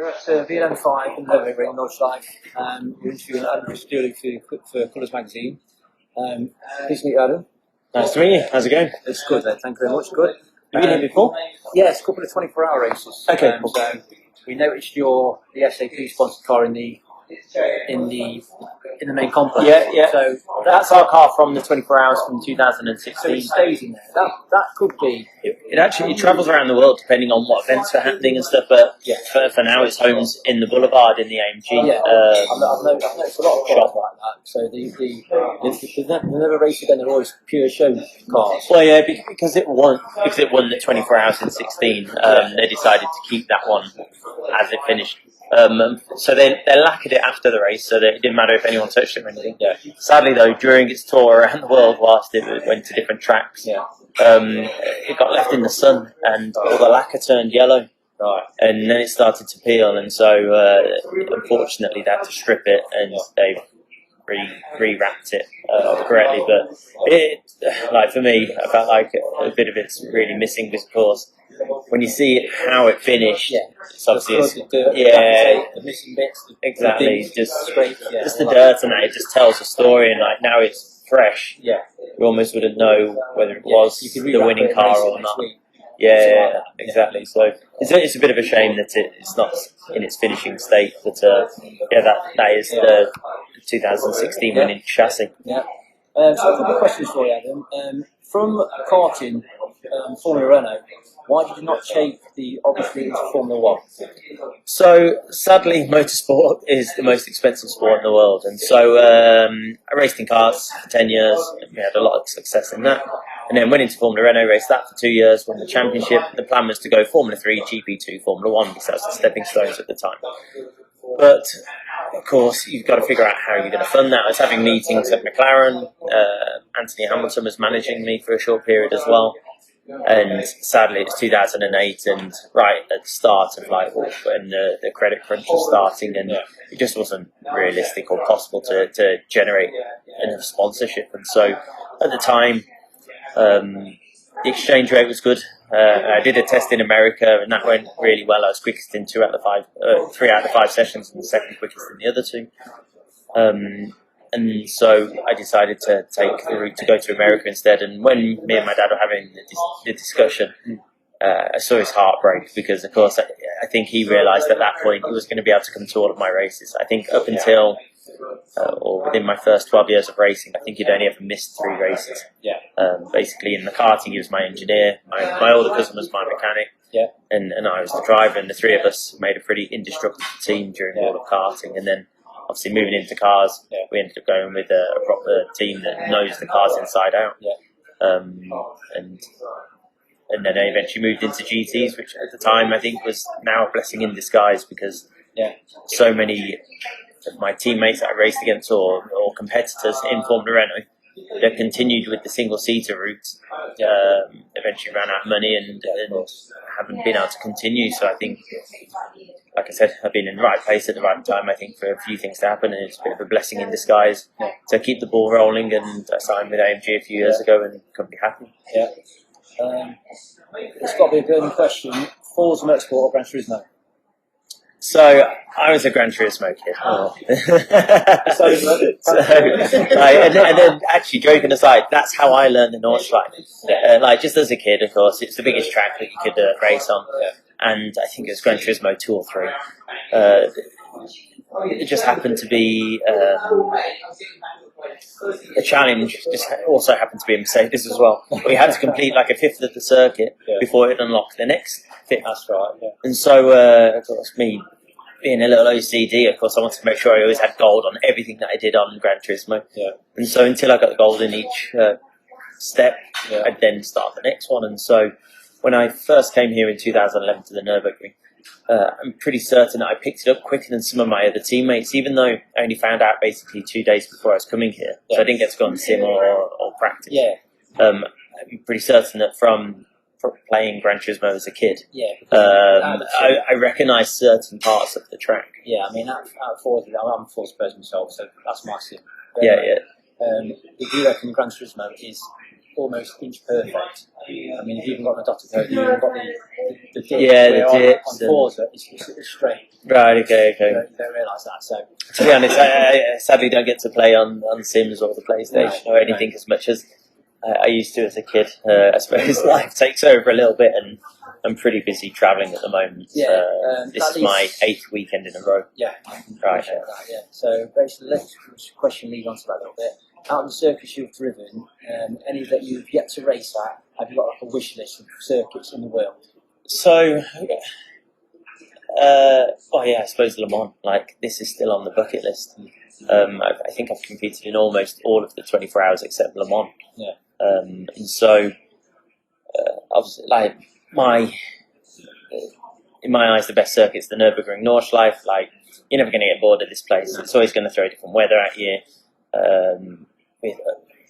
We're at VLM5 in Nürburgring, Nordschleife. We're interviewing Adam Christodouleau for Colours Magazine. Pleased to meet you, Adam. Nice to meet you. How's it going? It's good, mate. Thank you very much. Good. Have you been here before? Yes, a couple of 24-hour races. Okay, cool. So we noticed the SAP sponsored car in the main complex. Yeah. So That's our car from the 24 hours from so 2016. it stays in there. That could be. It travels around the world depending on what events are happening and stuff, but Yeah. for now it's homes in the Boulevard in the AMG. Yeah, I've noticed a lot of cars like that. So they've never raced again. They're always pure show cars. Well, yeah, because it won the 24 hours in 16. They decided to keep that one as it finished. So they lacquered it after the race, so that it didn't matter if anyone touched it or anything. Yeah. Sadly, though, during its tour around the world, whilst it went to different tracks, Yeah. it got left in the sun, and all the lacquer turned yellow. Right. And then it started to peel, and so unfortunately they had to strip it, and they've re-wrapped it correctly. But like for me, I felt like a bit of it's really missing, because of course when you see how it finished, Yeah. it's obviously The missing bits. exactly The just scrape. Yeah. the dirt and that. It just tells a story, and like now it's fresh. Yeah. You almost wouldn't know whether it was You could the rewrap winning it and car race it or next not. week. Yeah, exactly. So it's a bit of a shame that it's not in its finishing state. But that is the 2016 winning chassis. Yeah. So a couple of questions for you, Adam. From karting, Formula Renault, why did you not take obviously into Formula One? So sadly, motorsport is the most expensive sport in the world, and so I raced in karts for 10 years. And we had a lot of success in that, and then went into Formula Renault, raced that for 2 years, won the championship. The plan was to go Formula 3, GP2, Formula 1, because that was the stepping stones at the time. But of course, you've got to figure out how you're going to fund that. I was having meetings at McLaren. Anthony Hamilton was managing me for a short period as well. And sadly, it's 2008, and right at the start of when the credit crunch was starting, and it just wasn't realistic or possible to generate enough sponsorship. And so at the time, the exchange rate was good. I did a test in America, and that went really well. I was quickest in 3 out of the 5 sessions, and the second quickest in the other 2. And so I decided to take the route to go to America instead. And when me and my dad were having the discussion, I saw his heart break, because, of course, I think he realised at that point he was going to be able to come to all of my races. I think up until or within my first 12 years of racing, I think he'd only ever missed 3 races. Yeah. Basically, in the karting, he was my engineer. My older cousin was my mechanic. Yeah. And I was the driver, and the 3 of us made a pretty indestructible team during all of karting. And then, obviously, moving into cars, we ended up going with a proper team that knows the cars inside out. Yeah. And then I eventually moved into GTs, which at the time I think was now a blessing in disguise, because so many of my teammates that I raced against or competitors in Formula Renault that continued with the single-seater route eventually ran out of money and haven't been able to continue. So I think, like I said, I've been in the right place at the right time, I think, for a few things to happen, and it's a bit of a blessing in disguise to keep the ball rolling. And I signed with AMG a few years ago and couldn't be happy. Yeah. It's got to be a burning question. Forza Motorsport or Gran Turismo? So I was a Gran Turismo kid. And then actually, joking aside, that's how I learned the Nordschleife. Just as a kid, of course, it's the biggest track that you could race on. And I think it was Gran Turismo 2 or 3. It just happened to be a challenge. Just also happened to be a Mercedes as well. We had to complete like a fifth of the circuit before it unlocked the next fifth. That's right. Yeah. And so, of course, me being a little OCD, of course, I wanted to make sure I always had gold on everything that I did on Gran Turismo. Yeah. And so until I got the gold in each step, I'd then start the next one. And so when I first came here in 2011 to the Nürburgring, I'm pretty certain that I picked it up quicker than some of my other teammates, even though I only found out basically 2 days before I was coming here. So I didn't get to go on sim or practice. Yeah. I'm pretty certain that from playing Gran Turismo as a kid, I recognised certain parts of the track. Yeah, I mean, out of Forza, I'm a Forza person myself, so that's my sim. Yeah. Do you reckon Gran Turismo is almost inch perfect. I mean, you've even got the dotted road, you've even got the dips. Yeah, the where dips on and- Forza, it's straight. Right. Okay. You don't realise that. So To be honest, I sadly don't get to play on Sims or the PlayStation or anything as much as I used to as a kid. I suppose life takes over a little bit, and I'm pretty busy travelling at the moment. Yeah, This is my 8th weekend in a row. yeah, I can Right. appreciate that. Yeah. So basically, let's question lead on to that a little bit. Out of the circuits you've driven, any that you've yet to race at, have you got like a wish list of circuits in the world? So, I suppose Le Mans. Like, this is still on the bucket list. I think I've competed in almost all of the 24 hours except Le Mans. Yeah. And so, obviously, like in my eyes, the best circuit's the Nürburgring Nordschleife. Like, you're never going to get bored of this place. It's always going to throw different weather at you. With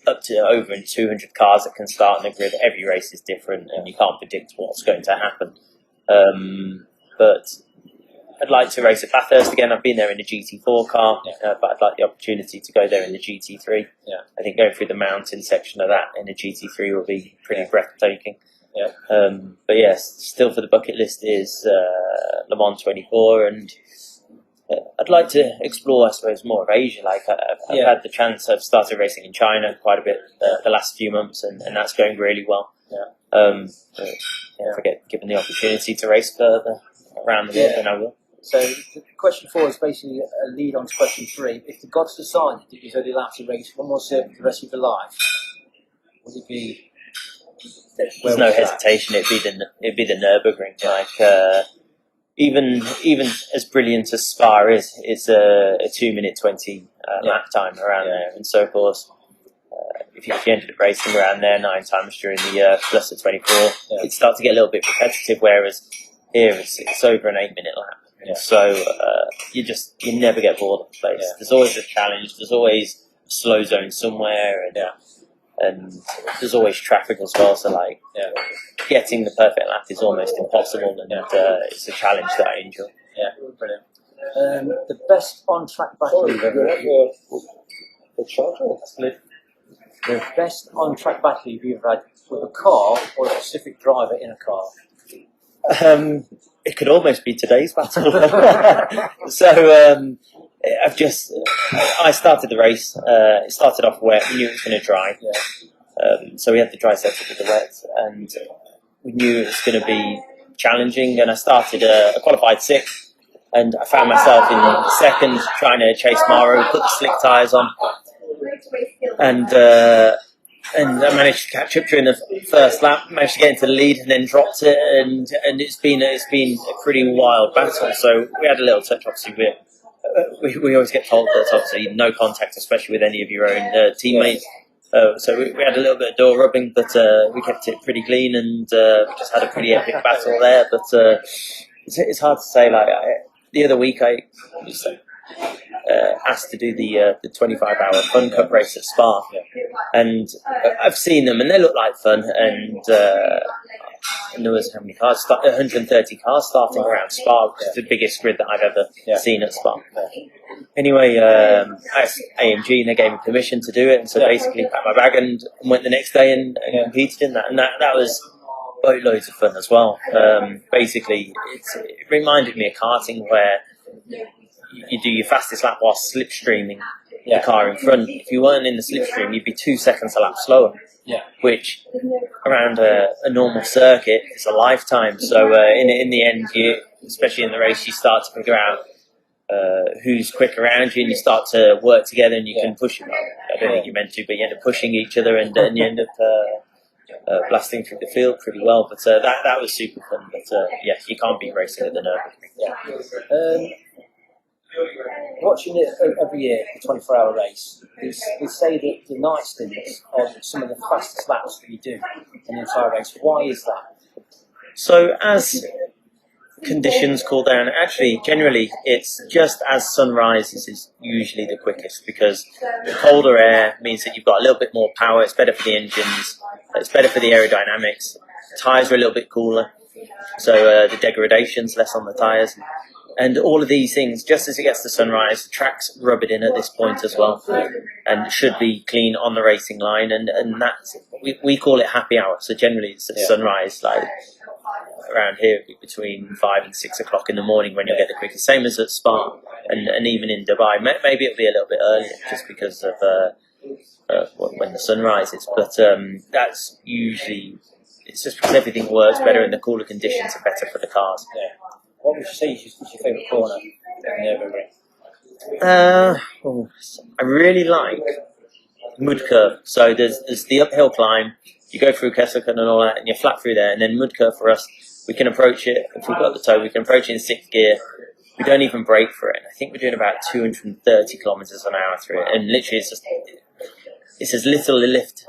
up to over 200 cars that can start on the grid, every race is different, and you can't predict what's going to happen. But I'd like to race at Bathurst again. I've been there in the GT4 car, but I'd like the opportunity to go there in the GT3. Yeah. I think going through the mountain section of that in the GT3 will be pretty breathtaking. Yeah. But yes, still for the bucket list is Le Mans 24, and I'd like to explore, I suppose, more of Asia. Like I've had the chance. I've started racing in China quite a bit the last few months, and that's going really well. Yeah. If I get given the opportunity to race further around the world, then I will. So question 4 is basically a lead on to question 3. If the gods decided that you're only allowed to race one more circuit for the rest of your life, would it be? There's no hesitation. It'd be the Nürburgring. Like even as brilliant as Spa is, it's a 2-minute 20 lap time around there, and so of course. If you ended up racing around there 9 times during the year, plus the 24, it'd start to get a little bit repetitive. Whereas here, it's over an 8-minute lap, so you never get bored of the place. Yeah. There's always a challenge. There's always a slow zone somewhere, and there's always traffic as well. So getting the perfect lap is almost impossible, and it's a challenge that I enjoy. Yeah, brilliant. The best on-track battle you've ever had. The best on-track battle you've ever had with a car or a specific driver in a car? It could almost be today's battle. So I started the race. It started off wet. We knew it was going to dry. So we had the dry setup with the wet, and we knew it was going to be challenging. And I started I qualified 6th, and I found myself in 2nd trying to chase Maro, put the slick tyres on. And I managed to catch up during the first lap, managed to get into the lead, and then dropped it. And it's been a pretty wild battle. So we had a little touch. Obviously, we always get told that obviously no contact, especially with any of your own teammates. So we had a little bit of door rubbing, but we kept it pretty clean, and we just had a pretty epic battle there. But it's hard to say. Like the other week, I was asked to do the 25-hour Fun Cup race at Spa, and I've seen them, and they look like fun. And there was how many cars? 130 cars starting around Spa, which is the biggest grid that I've ever seen at Spa. Anyway, I asked AMG, and they gave me permission to do it, and so basically packed my bag and went the next day and competed in that, and that was boatloads of fun as well. Basically, it reminded me of karting, where you do your fastest lap while slipstreaming the car in front. If you weren't in the slipstream, you'd be 2 seconds a lap slower. Which around a normal circuit is a lifetime. So in the end, especially in the race, you start to figure out who's quick around you, and you start to work together, and you can push. I don't think you meant to, but you end up pushing each other, and you end up blasting through the field pretty well. But that was super fun. But you can't beat racing at the Nürburgring. Watching it every year, the 24-hour race, they say that the night stints are some of the fastest laps that you do in the entire race. Why is that? So as conditions cool down, actually, generally, it's just as sun rises is usually the quickest, because the colder air means that you've got a little bit more power. It's better for the engines. It's better for the aerodynamics. Tyres are a little bit cooler, so the degradation's less on the tyres. And all of these things, just as it gets to sunrise, the tracks rub it in at this point as well, and should be clean on the racing line. And that's we call it happy hour. So generally, it's at sunrise, like around here between 5 and 6 o'clock in the morning when you get the quickest. Same as at Spa, and even in Dubai. Maybe it'll be a little bit earlier just because of when the sun rises. But that's usually, it's just because everything works better and the cooler conditions are better for the cars. Yeah. What would you say is your favourite corner in Nürburgring? I really like Mud Curve. So there's the uphill climb. You go through Kesselken and all that, and you're flat through there. And then Mud Curve for us, we can approach it, if we've got the toe, we can approach it in 6th gear. We don't even brake for it. I think we're doing about 230 kilometres an hour through it. And literally it's as little a lift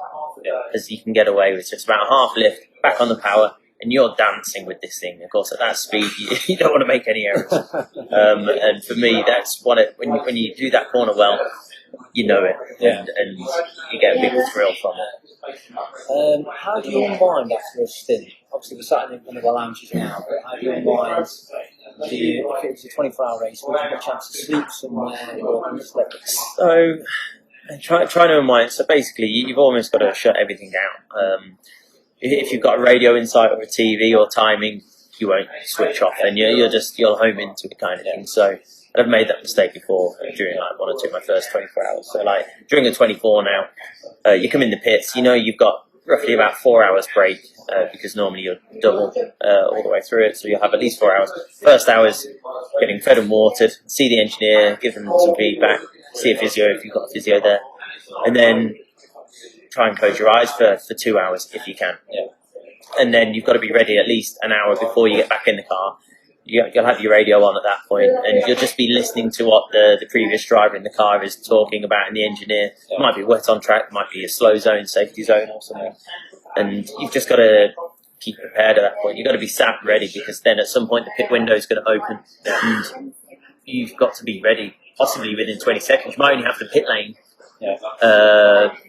as you can get away with. So it's about half lift, back on the power, and you're dancing with this thing. Of course, at that speed, you don't want to make any errors. And for me, that's what when you do that corner well, you know it, and you get a big thrill from it. How do you unwind after a stint? Obviously, we're sat in one of the lounges now, but how do you unwind? If it was a 24-hour race, would you get a chance to sleep somewhere or just let it? So, try to unwind. So basically, you've almost got to shut everything down. If you've got a radio insight or a TV or timing, you won't switch off, and you'll home into it kind of thing. So I've made that mistake before during like one or two of my first 24 hours. So like during a 24 now, you come in the pits, you've got roughly about 4 hours break because normally you're double all the way through it. So you'll have at least 4 hours. First hour's getting fed and watered, see the engineer, give them some feedback, see a physio if you've got a physio there, and then try and close your eyes for 2 hours if you can. Yeah. And then you've got to be ready at least an hour before you get back in the car. You'll have your radio on at that point, and you'll just be listening to what the previous driver in the car is talking about, and the engineer. It might be wet on track, it might be a slow zone, safety zone or something. And you've just got to keep prepared at that point. You've got to be sat ready, because then at some point the pit window is going to open, and you've got to be ready, possibly within 20 seconds. You might only have the pit lane. Yeah.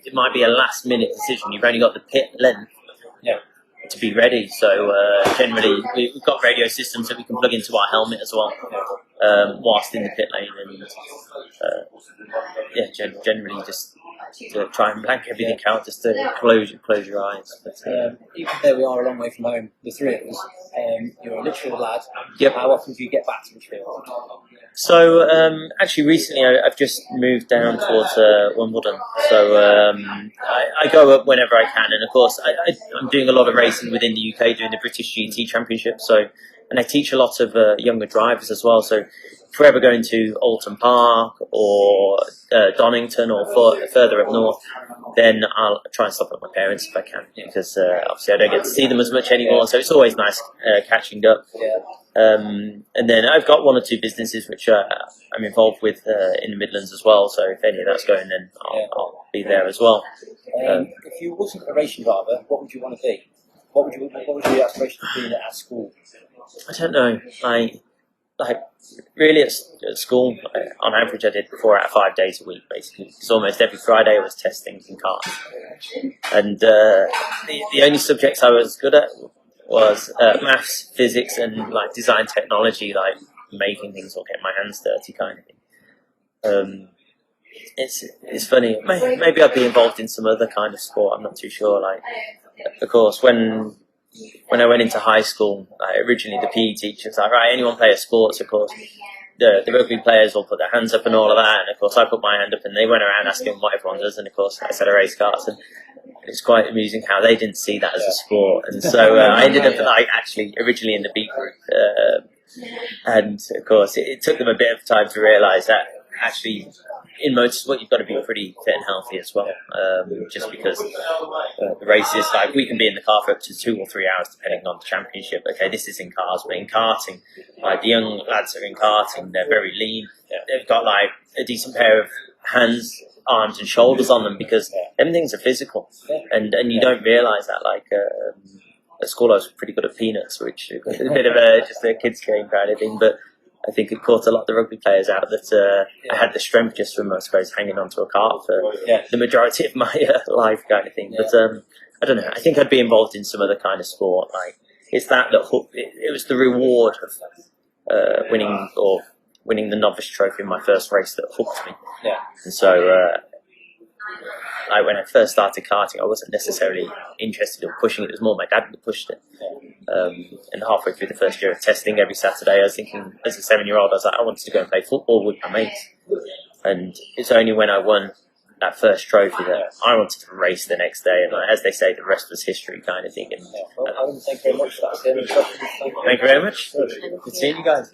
It might be a last-minute decision. You've only got the pit length to be ready. So generally, we've got radio systems that we can plug into our helmet as well, whilst in the pit lane. And generally just to try and blank everything out, just to close your eyes. But, even though we are a long way from home, the three of us, you're a Lichfield lad. Yep. How often do you get back to Lichfield? So actually, recently I've just moved down towards Wimbledon. So I go up whenever I can, and of course I'm doing a lot of racing within the UK, doing the British GT Championship. So, and I teach a lot of younger drivers as well. So if we're ever going to Alton Park or Donington or further up north, then I'll try and stop at my parents if I can, because obviously I don't get to see them as much anymore. So it's always nice catching up. Yeah. And then I've got one or two businesses which I'm involved with in the Midlands as well. So if any of that's going, then I'll be there as well. If you wasn't a racing driver, what would you want to be? What was your aspiration of being at school? I don't know. Like really at school, on average, I did 4 out of 5 days a week, basically. Because almost every Friday I was testing in cars. And the only subjects I was good at was maths, physics, and like design technology, like making things or getting my hands dirty kind of thing. It's funny. Maybe I'd be involved in some other kind of sport. I'm not too sure. Like, of course, when I went into high school, originally the PE teacher was like, right, anyone play a sport? So of course, the rugby players all put their hands up and all of that. And of course, I put my hand up, and they went around asking what everyone does. And of course, I said I race cars, and it's quite amusing how they didn't see that as a sport. And so I ended up actually originally in the B group, and of course, it took them a bit of time to realise that actually in motorsport you've got to be pretty fit and healthy as well, just because the races, like, we can be in the car for up to 2 or 3 hours depending on the championship. Okay, this is in cars, but in karting, like the young lads that are in karting, they're very lean. They've got like a decent pair of hands, arms and shoulders on them, because them things are physical, and you don't realise that. Like at school I was pretty good at peanuts, which is a bit of just a kids game kind of thing, but I think it caught a lot of the rugby players out that I had the strength just from, I suppose, hanging onto a cart for the majority of my life kind of thing. But I don't know, I think I'd be involved in some other kind of sport. Like, it's that hook. It was the reward winning the novice trophy in my first race that hooked me. Yeah. And so, when I first started karting, I wasn't necessarily interested in pushing it. It was more my dad that pushed it. And halfway through the first year of testing, every Saturday, I was thinking, as a 7-year-old, I was like, I wanted to go and play football with my mates. And it's only when I won that first trophy that I wanted to race the next day. And as they say, the rest was history kind of thing. And, Well, Alan, thank you very much. That's been interesting. thank you very much. Good seeing you guys.